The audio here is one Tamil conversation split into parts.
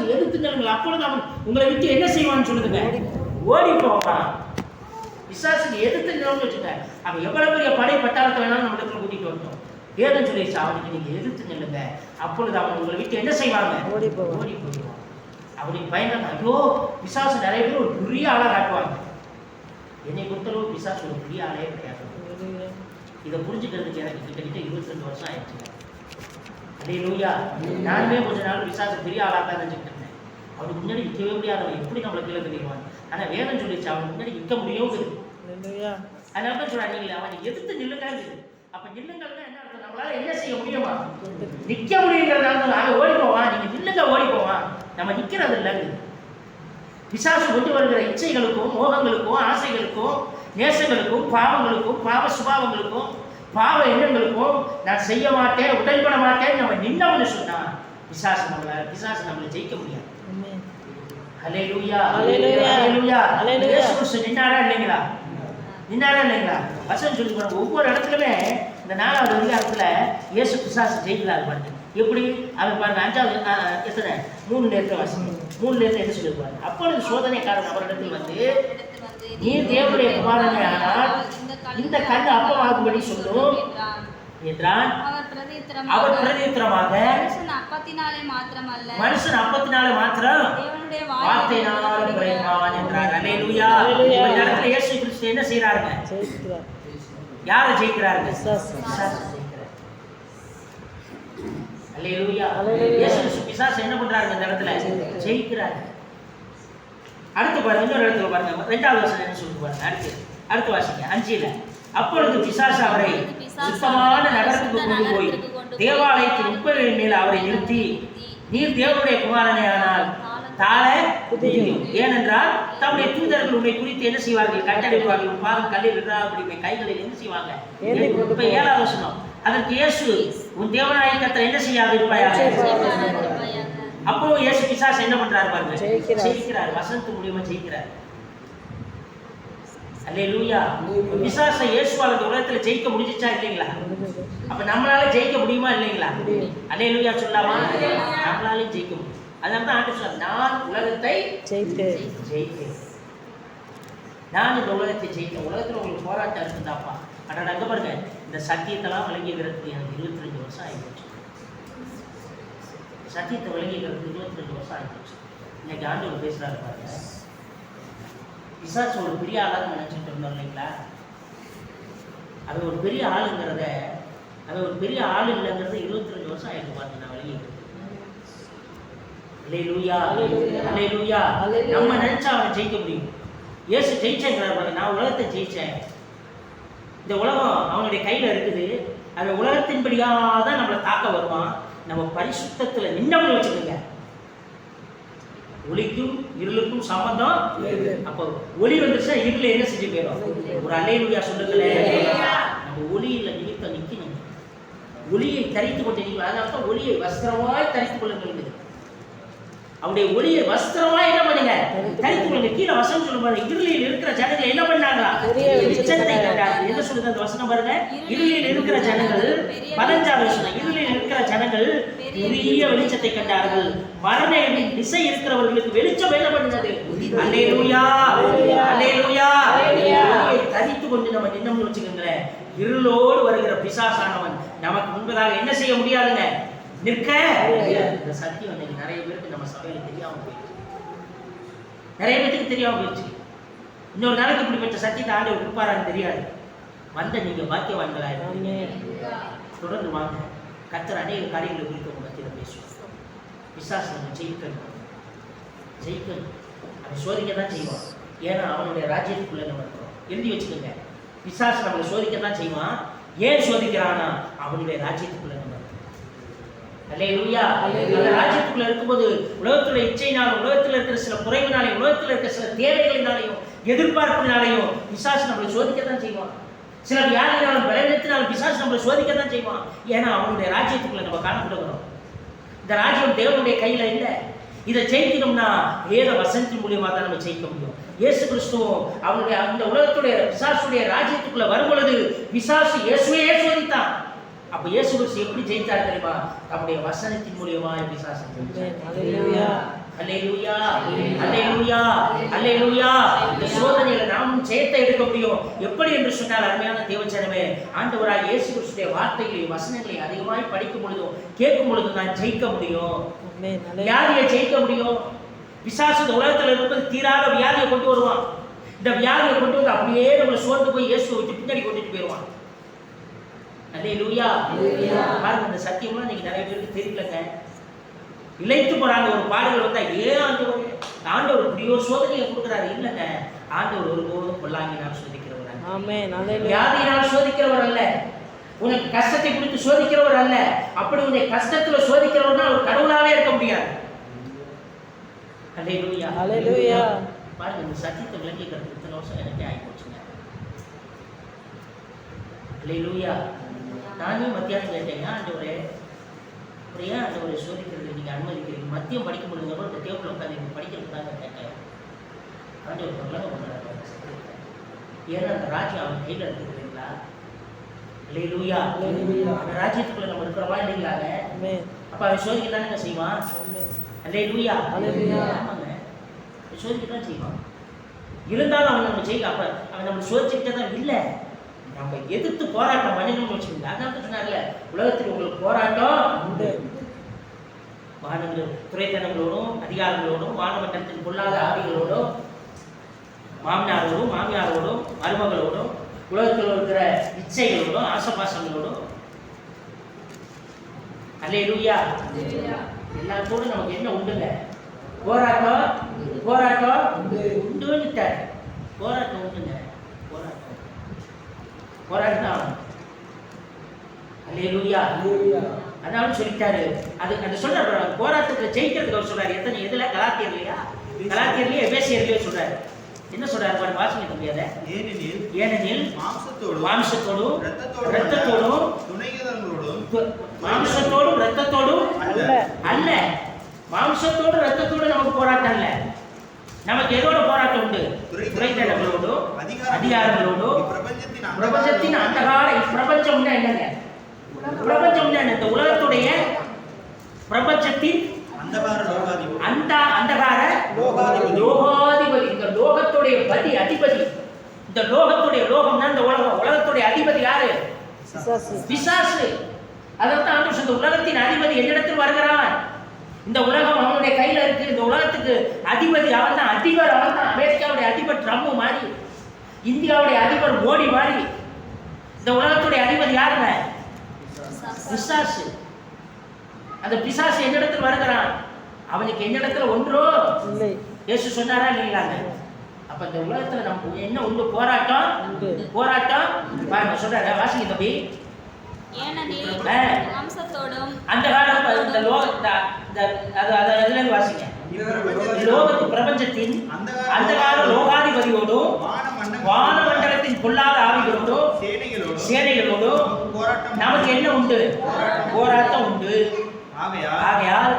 பிசாசுக்கு எதிர்த்து நில்லுங்கள், அப்பொழுது அவன் உங்களை விட்டு என்ன செய்வான்னு சொல்லுதுங்க, ஓடி போவான். பிசாசுக்கு எதிர்த்து நிலவுன்னு வச்சுக்க, அவன் எவ்வளவு பெரிய படை பட்டாளத்தை வேணாலும் நம்ம இடத்துல கூட்டிட்டு வரட்டும். வேதம் சொல்லிடுச்சு, அவனுக்கு நீங்க எதிர்த்து நில்லுங்க, அப்பொழுது அவன் உங்களை விட்டு என்ன செய்வாங்க, ஓடி போயிடுவான். அவனுக்கு பயந்தாங்க. ஐயோ, பிசாசு நிறைய பேர் ஒரு பெரிய ஆளா காட்டுவாங்க. என்னை பொறுத்தளவு பிசாசு ஒரு பெரிய ஆளே கிடையாது. இதை புரிஞ்சுக்கிறதுக்கு எனக்கு கிட்டத்தட்ட 22 வருஷம் ஆயிடுச்சு. அல்லேலூயா. நானுமே கொஞ்ச நாள் பிசாசு பெரிய ஆளா தான் நினைச்சுட்டு இருந்தேன். அவனுக்கு முன்னாடி நிற்கவே முடியாதவன் எப்படி நம்மளை கீழே தெரியுவான். ஆனா வேதம் சொல்லிச்சு, அவனுக்கு முன்னாடி நிற்க முடியும். அதனால தான் சொல்றாங்க, நீங்க அவனை எதிர்த்து நில்லுங்க. அப்ப நில்லுங்கள்னா என்ன அர்த்தம், நம்மளால என்ன செய்ய முடியுமா, நிக்க முடியுங்கிறதால நாங்க ஓடி போவான், நீங்க நில்லுங்க ஓடி போவான். நம்ம நிக்கிறது இல்லைங்க. பிசாசு கொண்டு வருகிற இச்சைகளுக்கும் மோகங்களுக்கும் ஆசைகளுக்கும் நேசங்களுக்கும் பாவங்களுக்கும் பாவ சுபாவங்களுக்கும் பாவ எண்ணங்களுக்கும் நான் செய்ய மாட்டேன், உடன்பட மாட்டேன் நம்ம நின்னவன்னு சொன்னா பிசாசு நம்மளை ஜெயிக்க முடியாது. ஹல்லேலூயா, ஹல்லேலூயா. இயேசு கிறிஸ்து நின்னாரா இல்லைங்களா? வசனம் சொல்லி பாருங்க, ஒவ்வொரு இடத்துலயுமே இந்த 4வது அதிகாரத்துல இயேசு பிசாசு ஜெயிக்கிறார் பாருங்க. எப்படி அவர் பாருங்க, 5வது எத்தனை 3 நேரத்தில் வாசிங்க. 3 நேரத்தில் என்ன சொல்லிருப்பாரு, அப்பொழுது சோதனைக்காரன் அவரிடத்தில் வந்து, நீ தேவனுடைய குமாரனே ஆனால் இந்த கண் அப்பமாகும்படி சொல்லும் என்றான். அவர் பிரதித்திரமாக, மனுஷன் அப்பத்தினாலே மாத்திரம் வார்த்தையினாலும் பிழைப்பான் என்றார். அல்லேலூயா. இந்த இடத்துல இயேசு கிறிஸ்து என்ன செய்யறாருங்க, யாரை ஜெயிக்கிறாருங்க, அல்லேலூயா. இயேசு கிறிஸ்து பிசாசு என்ன பண்றாருங்க, இந்த இடத்துல ஜெயிக்கிறாரு. அடுத்து பாருங்க, இன்னொரு இடத்துல பாருங்க, 2வது வசனம் என்ன சொல்லுங்க பாருங்க. அடுத்து வாசிங்க 5ல. அப்பொழுது பிசாசு அவரை சுத்தமான நகரத்துக்கு கொண்டு போய் தேவாலயத்தின் உட்பகையின் மேல் அவரை நிறுத்தி, நீர் தேவனுடைய குமாரனே ஆனால் தாழ குதியும், ஏனென்றால் தம்முடைய தூதர்கள் உண்மை குறித்து என்ன செய்வார்கள், கட்டளையிடுவார்கள், பாதம் கல்லில் அப்படி கைகளில் என்ன செய்வாங்க. இப்ப 7வது வசனம், அதற்கு இயேசு, உன் தேவனாகிய கர்த்தர் என்ன செய்யாது இருப்பாயாக. அப்போ இயேசு பிசாசு என்ன பண்றாரு பாருங்க, ஜெயிக்கிறார். வசனத்து மூலியமா ஜெயிக்கிறார். அல்லேலூயா. பிசாசை இயேசுவால இந்த உலகத்துல ஜெயிக்க முடிஞ்சிச்சா இல்லைங்களா? அப்ப நம்மளால ஜெயிக்க முடியுமா இல்லைங்களா? அல்லேலூயா சொல்லாமா? நம்மளால ஜெயிக்க முடியும். அதனால தான் ஆண்டவர் சொல்றார், நான் உலகத்தை ஜெயித்தேன். நான் இந்த உலகத்தை ஜெயித்தேன். உலகத்துல உங்களுக்கு போராட்டம் இருக்குதாப்பா. அட அங்க பாருங்க, இந்த சத்தியத்தெல்லாம் விளங்கிக்கிறதுக்கு எனக்கு 22 வருஷம் ஆயிடுச்சு. சத்தியத்தை விளங்கிக்கிறதுக்கு 22 வருஷம் ஆயிடுச்சு. இன்னைக்கு ஆண்டவர் பேசுறாரு பாருங்க. பிசாசு ஒரு பெரிய ஆளாக நினைச்சிட்டு இருந்தோம் இல்லைங்களா? அது ஒரு பெரிய ஆளுங்கிறத, அது ஒரு பெரிய ஆள் இல்லைங்கிறது 22 வருஷம் ஆயிருக்கு பாருங்க. நான் விளங்கிக்கிறேன். அல்லேலூயா, அல்லேலூயா. நம்ம நினைச்சா அவனை ஜெயிக்க முடியும். இயேசு ஜெயிச்சேங்கிறார் பாருங்க. நான் உலகத்தை ஜெயிச்சேன். இந்த உலகம் அவனுடைய கையில இருக்குது. அந்த உலகத்தின்படியாக தான் நம்மளை தாக்க வருவான். நம்ம பரிசுத்தத்துல நின்னவனை வச்சுக்கோங்க. ஒளிக்கும் இருளுக்கும் சம்பந்தம். அப்போ ஒளி வந்துருச்சா இருள என்ன செஞ்சு போயிடும். ஒரு அல்லேலூயா சொல்லுங்களேன். நம்ம ஒளியில நிமித்தம் நிக்கணும். ஒளியை தரித்து கொண்டு நீங்கள், அதனால ஒளியை வஸ்திரமாய் தரித்துக் கொள்ளுங்கள். அவருடைய ஒளியை வஸ்திரமாய் என்ன பண்ணுங்க, தரித்துக் கொள்ளுங்க. கீழே வசனம் சொல்லுவாங்க, இருளில் இருக்கிற ஜனங்கள் என்ன பண்ணாங்களா, வெளிச்சத்தை கண்டார்கள். என்ன சொல்லுது அந்த வசனம் பாருங்க. இருளில் இருக்கிற ஜனங்கள், 15வது வசனம், இருளில் இருக்கிற ஜனங்கள் பெரிய வெளிச்சத்தை கண்டார்கள். மரணத்தின் திசை இருக்கிறவர்களுக்கு வெளிச்சம் என்ன பண்ணுது. அல்லேலூயா, அல்லேலூயா. தரித்துக் கொண்டு நம்ம நின்னோம்னு வச்சுக்கோங்களேன், இருளோடு வருகிற பிசாசானவன் நமக்கு முன்பதாக என்ன செய்ய முடியாதுங்க, நிற்க. இந்த சத்தியம் இன்னைக்கு நிறைய பேருக்கு நம்ம சபையில தெரியாம போயிடுச்சு. நிறைய பேருக்கு தெரியாம போயிடுச்சு. இன்னொரு நாளைக்கு இப்படிப்பட்ட சத்தியத்தை ஆண்டவர் கொடுப்பாரான்னு தெரியாது. வந்த நீங்க பாக்கியவான்களா இருக்கீங்க. தொடர்ந்து வாங்க. கர்த்தர் அநேக காரியங்களை குறித்து உங்க மத்தியில பேசுவார். பிசாசு நம்ம ஜெயிக்கணும். அவன் சோதிக்க தான் செய்வான். ஏன்னா அவனுடைய ராஜ்யத்துக்குள்ள நம்ம இருக்கிறோம். எழுதி வச்சுக்கோங்க. பிசாசு நம்மளை சோதிக்க தான் செய்வான். ஏன் சோதிக்கிறானா, அவனுடைய ராஜ்யத்துக்குள்ள நம்ம. அல்லேலூயா. அந்த ராஜ்யத்துக்குள்ள இருக்கும்போது உலகத்துல இச்சையினாலும், உலகத்துல இருக்கிற சில குறைவினாலையும், உலகத்துல இருக்கிற சில தேவைகளினாலையும், எதிர்பார்ப்பினாலையும் பிசாசு நம்மளை சோதிக்கத்தான் செய்வான். சில வியாதினாலும் பலவீனத்தினாலும் பிசாசு நம்மளை சோதிக்கத்தான் செய்வான். ஏன்னா அவனுடைய ராஜ்யத்துக்குள்ள நம்ம காணப்படுகிறோம். இந்த ராஜ்யம் தேவனுடைய கையில இல்லை. இதை ஜெயிக்கணும்னா வேத வசனத்தின் மூலியமா தான் நம்ம ஜெயிக்க முடியும். இயேசு கிறிஸ்துவும் அவனுடைய அந்த உலகத்துடைய பிசாசுடைய ராஜ்யத்துக்குள்ள வரும் பொழுது பிசாசு இயேசுவையே சோதித்தான். அப்ப இயேசு கிறிஸ்து எப்படி ஜெயித்தார் தெரியுமா? தம்முடைய வசனத்தின் மூலியமா பிசாசு ஜெயித்தார். அல்லேலூயா, அல்லேலூயா, அல்லேலூயா. இந்த சோதனையில நாமும் ஜெயத்தை எடுக்க முடியும். எப்படி என்று சொன்னால், அருமையான தேவஜனமே, ஆண்டவராகிய இயேசு கிறிஸ்துவின் வார்த்தைகளை, வசனங்களை அதிகமாய் படிக்கும் பொழுதும் கேட்கும் பொழுதும் நான் ஜெயிக்க முடியும். வியாதியை ஜெயிக்க முடியும். பிசாசு இந்த உலகத்தில் இருப்பது தீராத வியாதியை கொண்டு வருவான். இந்த வியாதியை கொண்டு வந்து அப்படியே நம்மளை சோர்ந்து போய் இயேசுவை விட்டு பின்னாடி கொண்டுட்டு போயிடுவான். அல்லேலூயா. பாருங்க, இந்த சத்தியம்லாம் இன்னைக்கு நிறைய பேருக்கு தெரியலங்க. இழைத்து போறாங்க. ஒரு பாடுகள் வந்தா ஏன் ஆண்டவர் இப்படியோ சோதனையை கொடுக்குறாரு? இல்லைங்க, ஆண்டவர் ஒருபோதும் பொல்லாங்கினால் சோதிக்கிறவர், வியாதியினால் சோதிக்கிறவர் அல்ல. உனக்கு கஷ்டத்தை கொடுத்து சோதிக்கிறவர் அல்ல. அப்படி உன்னை கஷ்டத்துல சோதிக்கிறவர்னா ஒரு கடவுளாவே இருக்க முடியாது. அல்லேலூயா, அல்லேலூயா. பாருங்க, இந்த சத்தியத்தை விளங்கிக்கிறது இத்தனை வருஷம் எனக்கே ஆகி போச்சுங்க. அல்லேலூயா. நானே மத்தியானம் கேட்டேங்க, ஆண்டவரே அப்படியே ஆண்டவரை சோதிக்கிறது நீங்கள் அனுமதிக்கிறீங்க. மத்தியம் படிக்க முடியுங்க கூட இந்த டேபிள் உட்காந்து நீங்கள் படிக்கிறதுக்காக கேட்டேன். ஆண்டவர் பொருளாக பண்ணுறாங்க. ஏன்னா அந்த ராஜ்யம் அவன் கையில் இருக்குதுங்களா? அல்லேலூயா. அந்த ராஜ்யத்துக்குள்ள நம்ம இருக்கிறோமா இல்லைங்களாங்க? அப்போ அவன் சோதிக்க தானே செய்வான். அல்லேலூயா. ஆமாங்க, சோதிக்க தான் செய்வான். இருந்தாலும் அவன் நம்ம செய்ய அப்போ அவன் நம்ம சோதிச்சுக்கிட்டே தான் இல்லை. நம்ம எதிர்த்து போராட்டம் பண்ணணும்னு வச்சுக்கோங்க. அதான் சொன்னார்ல, உலகத்தில் உங்களுக்கு போராட்டம் உண்டு. வானங்கள் துறைத்தனங்களோடும் அதிகாரங்களோடும் வானமண்டலத்தின் பொல்லாத ஆவிகளோடும் மாமனாரோடும் மாமியாரோடும் மருமகளோடும் உலகத்தில் இருக்கிற இச்சைகளோடும் ஆசபாசங்களோடும் அல்லேலூயா எல்லாத்தோடும் நமக்கு என்ன உண்டுங்க? போராட்டம். போராட்டம் உண்டுன்னுட்டார். போராட்டம் உண்டுங்க. போராட்டம். அல்லேலூயா. அதான் சொல்லிட்டாரு. அது அந்த சொல்ற போராட்டத்தில் ஜெயிக்கிறதுக்கு அவர் சொல்றாரு. எதுல? கலாத்தியர்லையா? கலாத்தியர்லயே எபேசியர்லயே சொல்றாரு. என்ன சொல்றாரு? வாசிக்க முடியாத. ஏனெனில் மாம்சத்தோடும் இரத்தத்தோடும் மாம்சத்தோடும் இரத்தத்தோடும் அல்ல. மாம்சத்தோடு இரத்தத்தோடு நமக்கு போராட்டம் இல்லை. நமக்கு எதோட போராட்டம் உண்டு? துரைத்தனங்களோடும் அதிகாரங்களோடும் பிரபஞ்சத்தின் அந்தகார. பிரபஞ்சம் என்னங்க? பிரபஞ்சம் என்ன? இந்த உலகத்துடைய பிரபஞ்சத்தின் அந்த அந்தகார லோகாதிபதி. இந்த லோகத்துடைய அதிபதி. இந்த லோகத்துடைய லோகம்னா இந்த உலகம். உலகத்துடைய அதிபதி யாரு? பிசாசு. அதைத்தான் ஆண்டவர் இந்த உலகத்தின் அதிபதி என்னிடத்தில் வருகிறான். இந்த உலகம் அவனுடைய கையில இருக்கு. இந்த உலகத்துக்கு அதிபதி அவன் தான். அதிபர் அவன் தான். அமெரிக்காவுடைய அதிபர் ட்ரம்ப் மாதிரி, இந்தியாவுடைய அதிபர் மோடி மாதிரி. இந்த உலகத்துடைய அதிபதி யாருங்க? பிசாசு. அந்த பிசாசு என்னிடத்தில் வருகிறான். அவனுக்கு என்னிடத்துல ஒன்றோ இல்லை. இயேசு சொன்னாரா இல்லைங்களாங்க? அப்ப இந்த உலகத்துல நமக்கு என்ன உண்டு? போராட்டம். போராட்டம் பாருங்க சொல்றாரு. வாசிங்க தம்பி. அந்த காலத்துல வாசிங்க. லோகத்து பிரபஞ்சத்தின் அந்த கால லோகாதிபதியோடும் வானமண்டலத்தின் பொல்லாத ஆவிகளோடும் சேனைகளோடும் நமக்கு என்ன உண்டு? போராட்டம் உண்டு. ஆகையால்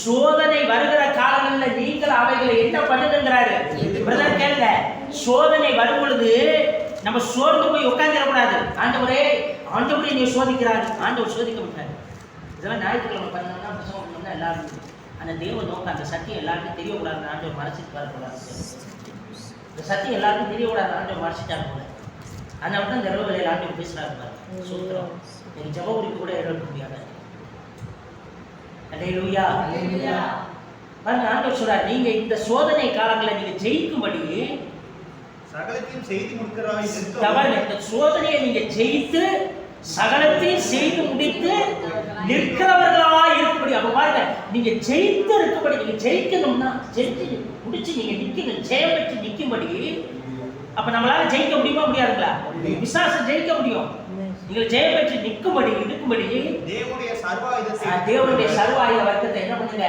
சோதனை வருகிற காலங்களில் நீங்கள் அவைகளை என்ன பண்ணுங்கிறாரு? பிரதர் கேளுங்க. சோதனை வரும் பொழுது நம்ம சோர்ந்து போய் உட்காந்துடக்கூடாது. ஆண்டவரே ஆண்டவரே நீ சோதிக்கிறாரு. ஆண்டவர் சோதிக்க மாட்டாரு. இதெல்லாம் ஞாயிற்றுக்கிழமை பண்ணோம்னா புத்தகம் பண்ணோம்னா எல்லாருக்கும் அந்த தெய்வ நோக்கம், அந்த சத்தியம் எல்லாருக்கும் தெரியக்கூடாது. ஆண்டவர் மறைச்சிட்டு வரக்கூடாது. இந்த சத்தியம் எல்லாருக்கும் தெரியக்கூடாது. ஆண்டவர் மறைச்சிட்டாரு போல. அதனால தான் இந்த இரவு வேலையில் ஆண்டவர் பேசுறாரு பாரு. சூத்திரம் எனக்கு ஜப குறிப்பு கூட எடுக்க முடியாது. அல்லேலூயா. பாருங்க, ஆண்டவர் சொல்றாரு, நீங்க இந்த சோதனை காலங்களை நீங்க ஜெயிக்கும்படி சகலத்தையும் செய்து முடிக்கிறவராய் இந்த சோதனையை நீங்க ஜெயித்து சகலத்தையும் செய்து முடித்து நிற்கிறவர்களாய் இருக்கும்படி. அப்ப பாருங்க, நீங்க ஜெயித்து இருக்கும்படி, நீங்க ஜெயிக்கணும்னா ஜெயிச்சு முடிச்சு நீங்க நிக்கணும், ஜெயம் பெற்று நிற்கும்படி. அப்ப நம்மளால ஜெயிக்க முடியுமா? முடியாதுங்களா? விசுவாசம் ஜெயிக்க முடியும். நீங்கள் ஜெயம் பெற்று நிற்கும்படி இருக்கும்படி தேவனுடைய சர்வாயுத வர்க்கத்தை என்ன பண்ணுங்க?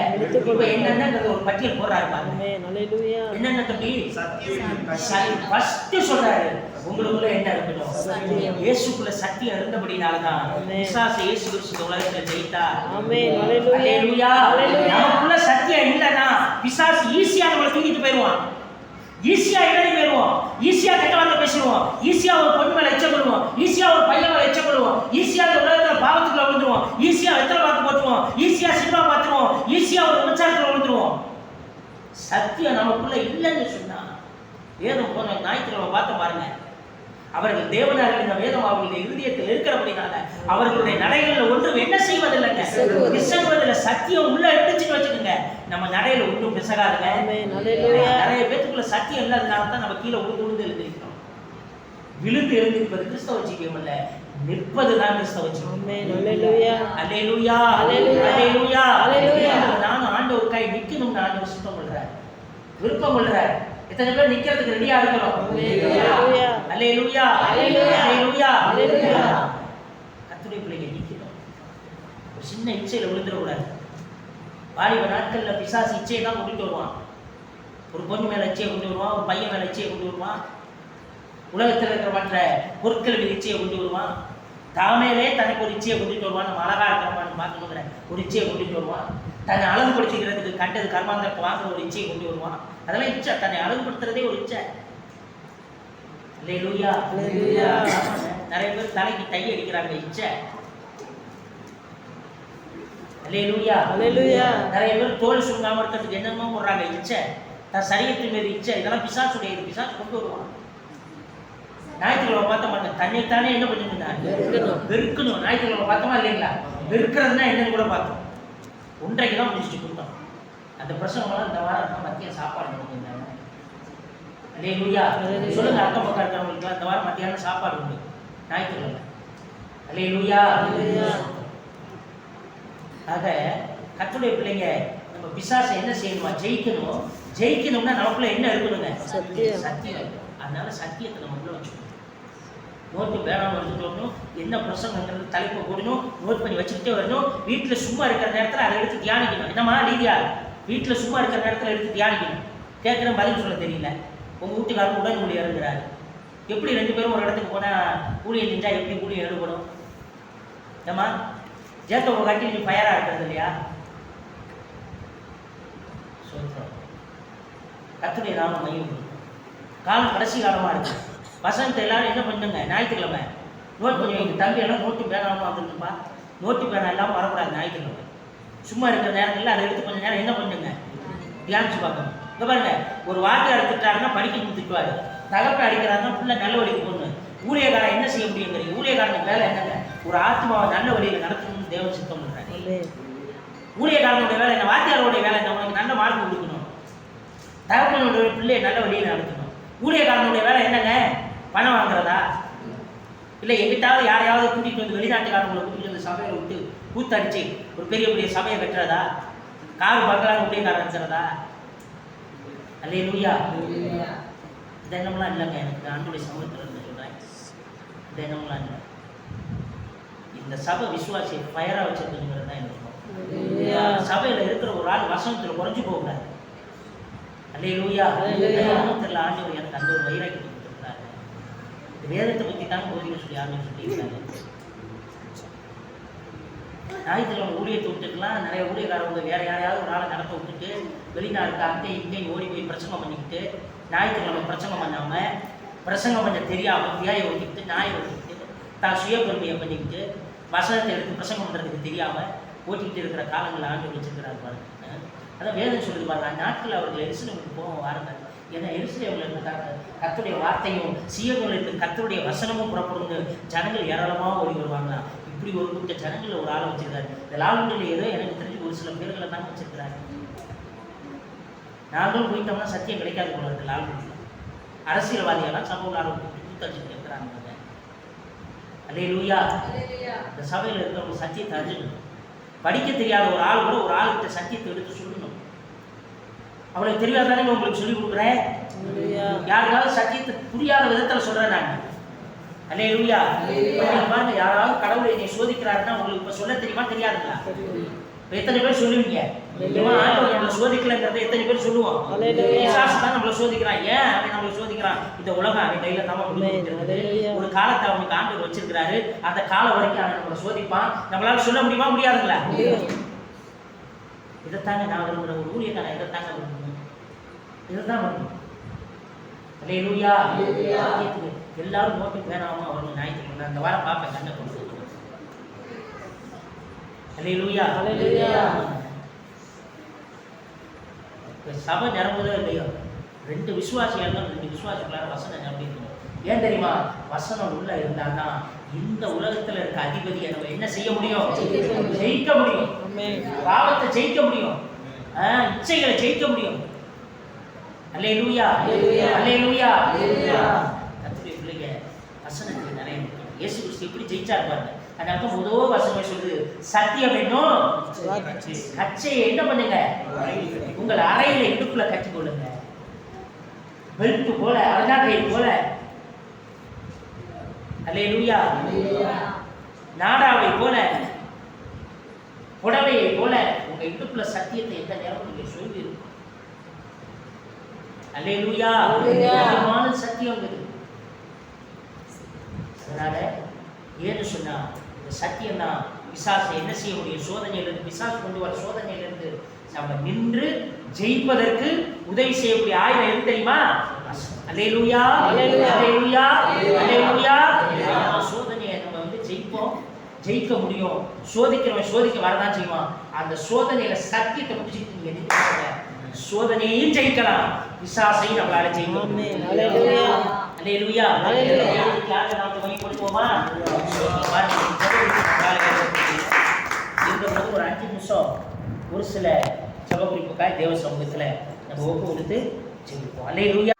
இப்ப என்னென்ன ஒரு பட்டியல் போடுறாரு பாருங்க. என்னென்ன தம்பி? ஃபர்ஸ்ட் சொல்றாரு, உங்களுக்குள்ள என்ன இருக்கணும்? இயேசுக்குள்ள சத்தியம் இருந்தபடினாலதான் பிசாசு இயேசு கிறிஸ்து உலகத்துல ஜெயித்தார். அல்லேலூயா. நமக்குள்ள சத்தியம் இல்லைன்னா பிசாசு ஈஸியா நம்மளை தூக்கிட்டு போயிடுவான். ஈஸியா இடறி போயிடுவோம். ஈஸியா கெட்ட வார்த்தை பேசிடுவோம். ஈஸியா ஒரு பொண்ணு மேல எச்சப்படுவோம். ஈஸியா ஒரு பையன் மேல எச்சப்படுவோம். ஈஸியா இந்த உலகத்துல பாவத்துக்குள்ள விழுந்துருவோம். ஈஸியா வெத்தலை பார்த்து போட்டுருவோம். ஈஸியா சினிமா பார்த்து ஈஸியா ஒரு விபச்சாரத்தில் விழுந்துருவோம். சத்தியம் நமக்குள்ள இல்லைன்னு சொன்னா வேதம் போன ஞாயிற்றுக்கிழமை பார்த்த பாருங்க, அவர்கள் தேவனார்கள் இந்த வேதம் அவர்களுடைய இருதயத்தில் இருக்கிறபடினால அவர்களுடைய நடைகளில் ஒன்றும் என்ன செய்வதில்லைங்க, பிசகுவதில்லை. சத்தியம் உள்ள எடுத்துச்சுன்னு வச்சுக்கோங்க, நம்ம நடையில ஒன்றும் பிசகாதுங்க. நிறைய பேத்துக்குள்ள சத்தியம் இல்லாதனால தான் நம்ம கீழே உழுந்து எழுந்திருக்கிறோம். விழுந்து எழுந்திருப்பது கிறிஸ்தவ ஜீவியம் அல்ல, நிற்பதுதான் கிறிஸ்தவ ஜீவியம். அல்லேலூயா, அல்லேலூயா, அல்லேலூயா. நானும் ஆண்டவருக்காய் நிக்கணும்னு ஆண்டவர் சுத்தம் கொள்றார், விருப்பம் கொள்றார். எத்தனை பேர் நிக்கிறதுக்கு ரெடியா இருக்கிறோம்? அல்லேலூயா, அல்லேலூயா, அல்லேலூயா. கர்த்தருடைய பிள்ளைங்க நிக்கணும். ஒரு சின்ன இச்சையில விழுந்துடக்கூடாது. வாலிப நாட்கள்ல பிசாசு இச்சையை தான் கொண்டு வருவான். ஒரு பொண்ணு மேல இச்சையை கொண்டு வருவான், ஒரு பையன் மேல இச்சையை கொண்டு வருவான், உலகத்தில் இருக்கிற மற்ற பொருட்கள் மீது இச்சையை கொண்டு வருவான், தாமேலே தனக்கு ஒரு இச்சையை கொண்டுட்டு வருவான். நம்ம அழகா இருக்கிறமான்னு பார்க்கணுங்கிற ஒரு இச்சையை கொண்டுட்டு வருவான். தன்னை அழகுபடுத்திக்கிறதுக்கு கண்டது கர்மாந்தரத்தை வாங்குற ஒரு இச்சையை கொண்டு வருவான். அதெல்லாம் இச்சை, தன்னை அழகுபடுத்துறதே ஒரு இச்சை. அல்லேலூயா, அல்லேலூயா. நிறைய பேர் தலைக்கு டை அடிக்கிறாங்க, இச்சை. அல்லேலூயா, அல்லேலூயா. நிறைய பேர் தோல் சுருங்காம இருக்கிறதுக்கு என்னென்னமோ போடுறாங்க, இச்சை. தன் சரீரத்தின் மீது இச்சை. இதெல்லாம் பிசாசுடைய, பிசாசு கொண்டு வருவான். ஞாயிற்றுக்கிழமை பார்த்தோம் பாருங்க, தன்னைத்தானே என்ன பண்ணிருந்தாங்க, வெறுக்கணும். ஞாயிற்றுக்கிழமை பார்த்தோமா இல்லைங்களா? வெறுக்கிறதுனா என்னன்னு கூட பார்த்தோம். ஒன்றைக்கு தான் முடிச்சுட்டு கொடுத்தோம். அந்த பிரசவங்களாம் இந்த வாரம் மத்திய சாப்பாடு கொடுத்துருந்தாங்க. அல்லேலூயா சொல்லுங்க, அக்கம் பக்கம் இருக்கிறவங்களுக்குலாம் இந்த வாரம் மத்தியானம் சாப்பாடு உண்டு ஞாயிற்றுக்கிழமை. அல்லேலூயா. ஆக கர்த்தருடைய பிள்ளைங்க, நம்ம பிசாசை என்ன செய்யணுமா? ஜெயிக்கணும். ஜெயிக்கணும்னா நமக்குள்ள என்ன இருக்கணுங்க? சத்தியம். அதனால சத்தியத்தை நம்ம உள்ள வச்சுக்கணும். நோட்டு வேணாம் எடுத்துட்டு வரணும். என்ன பிரசங்கங்கிறது தலைப்பை போடணும், நோட் பண்ணி வச்சுக்கிட்டே வரணும். வீட்டில் சும்மா இருக்கிற நேரத்தில் அதை எடுத்து தியானிக்கணும். என்னம்மா நீதியா, வீட்டில் சும்மா இருக்கிற நேரத்தில் எடுத்து தியானிக்கணும். கேட்குற பதில் சொல்ல தெரியல, உங்கள் வீட்டுக்காரர் உடன் ஊழியர் இருக்கிறாரு. எப்படி ரெண்டு பேரும் ஒரு இடத்துக்கு போனால் ஊழியர் செஞ்சால் எப்படி ஊழியர் எடுக்கணும்? ஏம்மா ஜேக்கப் காட்டி நீ ஃபயராக இருக்கிறது இல்லையா? சொல்கிறோம். கர்த்தருடைய நாமம் மையம். காலம் கடைசி காலமாக இருக்கு. வசனத்தை எல்லாரும் என்ன பண்ணுங்க, ஞாயிற்றுக்கிழமை நோட் பண்ணி வைங்க. தம்பி எல்லாம் நோட்டு பேனாமல் வந்துருக்குப்பா, நோட்டு பேனா எல்லாம் வரக்கூடாது ஞாயிற்றுக்கிழமை. சும்மா இருக்கிற நேரங்களில் அதை எடுத்து கொஞ்சம் நேரம் என்ன பண்ணுங்க, தியானிச்சு பார்க்கணும். இப்போ பாருங்க, ஒரு வார்த்தை எடுத்துட்டாருன்னா படிக்க திட்டுவார், தகப்பை அடிக்கிறாருன்னா ஃபுல்லாக நல்ல வழிக்கு போகணும். ஊழியக்காரன் என்ன செய்ய முடியுங்கிறீங்க? ஊழியக்காரனுக்கு வேலை என்னங்க? ஒரு ஆத்மாவை நல்ல வழியில் நடத்தணும்னு தேவன் சித்தம் பண்ணுறாங்க. ஊழியக்காரனுடைய வேலை என்ன? வாத்தியாரோடைய வேலை என்ன? உனக்கு நல்ல மார்க் கொடுக்கணும், தகப்பனுடைய பிள்ளையை நல்ல வழியில் நடத்தணும். ஊழியக்காரனுடைய வேலை என்னங்க? பணம் வாங்குறதா? இல்லை எங்கிட்டாவது யாரையாவது கூட்டிகிட்டு வந்து, வெளிநாட்டுக்காரங்களை கூட்டிகிட்டு வந்து சபையை விட்டு கூத்தடிச்சு ஒரு பெரிய பெரிய சபையை கட்டுறதா? கார் பங்களாக ஊழியக்காரன் இருக்கிறதா? அல்லேலூயா. இந்த எண்ணம்லாம் இல்லைங்க. எனக்கு ஆண்டோடைய சமூகத்தில் இருந்து சொல்கிறேன், இந்த எண்ணம்லாம் இல்லை. இந்த சபை விசுவாசியை ஃபயராக வச்சிருக்குங்கிறது தான் எனக்கு. சபையில் இருக்கிற ஒரு ஆள் வசனத்தில் குறைஞ்சி போகக்கூடாது. அல்லேலூயா. தெரியல, ஆண்டவர் எனக்கு அந்த ஒரு வைராக்கியத்தை கொடுத்துருக்காரு. இந்த வேதத்தை பற்றி தான் போதிக்க சொல்லி ஆண்டவர் சொல்லியிருக்காங்க. ஞாயிற்றுக்கிழமை ஊழியத்தை விட்டுக்கலாம். நிறைய ஊழியக்காரங்க வேற யாரையாவது ஒரு ஆளை நடத்த விட்டுட்டு வெளிநாட்டுக்கு அங்கே இங்கேயும் ஓடி போய் பிரசங்கம் பண்ணிக்கிட்டு, ஞாயிற்றுக்கிழமை பிரசங்கம் பண்ணாமல், பிரசங்கம் பண்ண தெரியாமல் தியாயை ஓட்டிக்கிட்டு, நாயை ஓட்டிக்கிட்டு, தான் சுய பெருமையை பண்ணிக்கிட்டு, வசனத்தை எடுத்து பிரசங்கம் பண்ணுறதுக்கு தெரியாமல் ஓட்டிக்கிட்டு இருக்கிற காலங்களில் ஆண்டு வச்சிருக்கிறார் பாருங்க. அதான் வேதம் சொல்லுது பாருங்க, அந்நாட்களில் அவர்கள் எருசலேமுக்கு போக வாருங்கள். ஏன்னா எருசலேமில் இருந்து கர்த்தருடைய வார்த்தையும் சீயோனில் இருந்து கர்த்தருடைய வசனமும் புறப்படும்னு ஜனங்கள் ஏராளமாக ஓடி வருவாங்களா. இப்படி ஒரு கூட்ட ஜனங்களில் ஒரு ஆளை வச்சிருக்காரு. இந்த லால்குண்டியில் ஏதோ எனக்கு தெரிஞ்சு ஒரு சில பேர்களை தான் வச்சிருக்கிறாரு. நாங்களும் போயிட்டோம்னா சத்தியம் கிடைக்காது போல இருக்கு. லால்குண்டியில் அரசியல்வாதிகள்லாம் சமூக ஆர்வம் கூத்தடிச்சுட்டு இருக்கிறாங்க. அல்லேலூயா. இந்த சபையில் இருக்கிறவங்க சத்தியத்தை அறிஞ்சுக்கணும். படிக்க தெரியாத ஒரு ஆள் கூட ஒரு ஆளுக்கிட்ட சத்தியத்தை எடுத்து சொல்லணும். அவளுக்கு தெரியாதானே உங்களுக்கு சொல்லிக் கொடுக்குறேன். யாருக்காவது சத்தியத்தை புரியாத விதத்தில் சொல்கிறேன் நான். அல்லேலூயா. பாருங்க, யாராவது கடவுளை என்னை சோதிக்கிறாருன்னா உங்களுக்கு இப்போ சொல்ல தெரியுமா தெரியாதுங்களா? இப்போ எத்தனை பேர் சொல்லுவீங்க? ஆண்டவர் நம்மளை சோதிக்கலைங்கிறத எத்தனை பேர் சொல்லுவோம்? பிசாசு தான் நம்மளை சோதிக்கிறான். ஏன் அவன் நம்மளை சோதிக்கிறான்? இந்த உலகம் அவன் கையில் நம்ம கொடுத்துருக்கிறது. ஒரு காலத்தை அவனுக்கு ஆண்டவர் வச்சிருக்கிறாரு. அந்த காலம் வரைக்கும் அவன் நம்மளை சோதிப்பான். நம்மளால சொல்ல முடியுமா? முடியாதுங்களா? இதைத்தாங்க நான் விரும்புகிற ஒரு ஊழியக்காரன். இதைத்தாங்க விரும்பணும், இதுதான் விரும்பணும். அல்லேலூயா. எல்லாரும் நோட்டுக்கு வேணாமா வரணும். ஞாயிற்றுக்கிழமை அந்த வாரம் பார்ப்பேன் கண்ணை கொண்டு. அல்லேலூயா. சபை நிரம்புதோ இல்லையோ, 2 விசுவாசியாக இருந்தாலும் 2 விசுவாசிகளார வசனம் நிரம்பி இருக்கணும். ஏன் தெரியுமா? வசனம் உள்ள இருந்தான்னா இந்த உலகத்துல இருக்க அதிபதியை நம்ம என்ன செய்ய முடியும்? ஜெயிக்க முடியும். பாவத்தை ஜெயிக்க முடியும், இச்சைகளை ஜெயிக்க முடியும். அல்லேலூயா, அல்லேலூயா. கர்த்தருடைய பிள்ளைங்க வசனத்துக்கு நிறைய முக்கியம். இயேசு கிறிஸ்து எப்படி ஜெயிச்சார் பாருங்க. அந்த அர்த்தம் முதல் வசனமே சொல்லுது, சத்தியம் என்னும் கச்சையை என்ன பண்ணுங்க? உங்கள் அறையில இடுப்புல கட்டி கொள்ளுங்க. பெல்ட் போல, அரணாக்கை போல. அல்லேலூயா. நாடாவை போல, புடவையை போல உங்க இடுப்புல சத்தியத்தை எந்த நேரம் நீங்க சொல்லி இருக்கும். அல்லேலூயா. சத்தியம் இருக்கு. அதனால ஏன்னு சொன்னா இந்த சத்தியம் தான் பிசாசை என்ன செய்ய முடியும்? சோதனையிலிருந்து, பிசாசு கொண்டு வர சோதனையிலிருந்து நம்ம நின்று ஜெயிப்பதற்கு உதவி செய்யக்கூடிய ஆயுதம் எது தெரியுமா? அல்லேலூயா, அல்லேலூயா, அல்லேலூயா. சோதனையை நம்ம ஜெயிப்போம், ஜெயிக்க முடியும். சோதிக்கிறவன் சோதிக்க வரதான் செய்வான். அந்த சோதனையில சத்தியத்தை முடிச்சுட்டு நீங்க நிற்க, சோதனையையும் ஜெயிக்கலாம், பிசாசையும் நம்மளால ஜெயிக்கலாம். அல்லேலூயா, அல்லேலூயா. நாம வழிபடுவோமா? இருந்தபோது ஒரு 5 நிமிஷம் ஒரு சில ஜெப குறிப்புக்காய் தேவ சமூகத்துல நம்ம ஒப்பு கொடுத்து ஜெபிப்போம். அல்லேலூயா.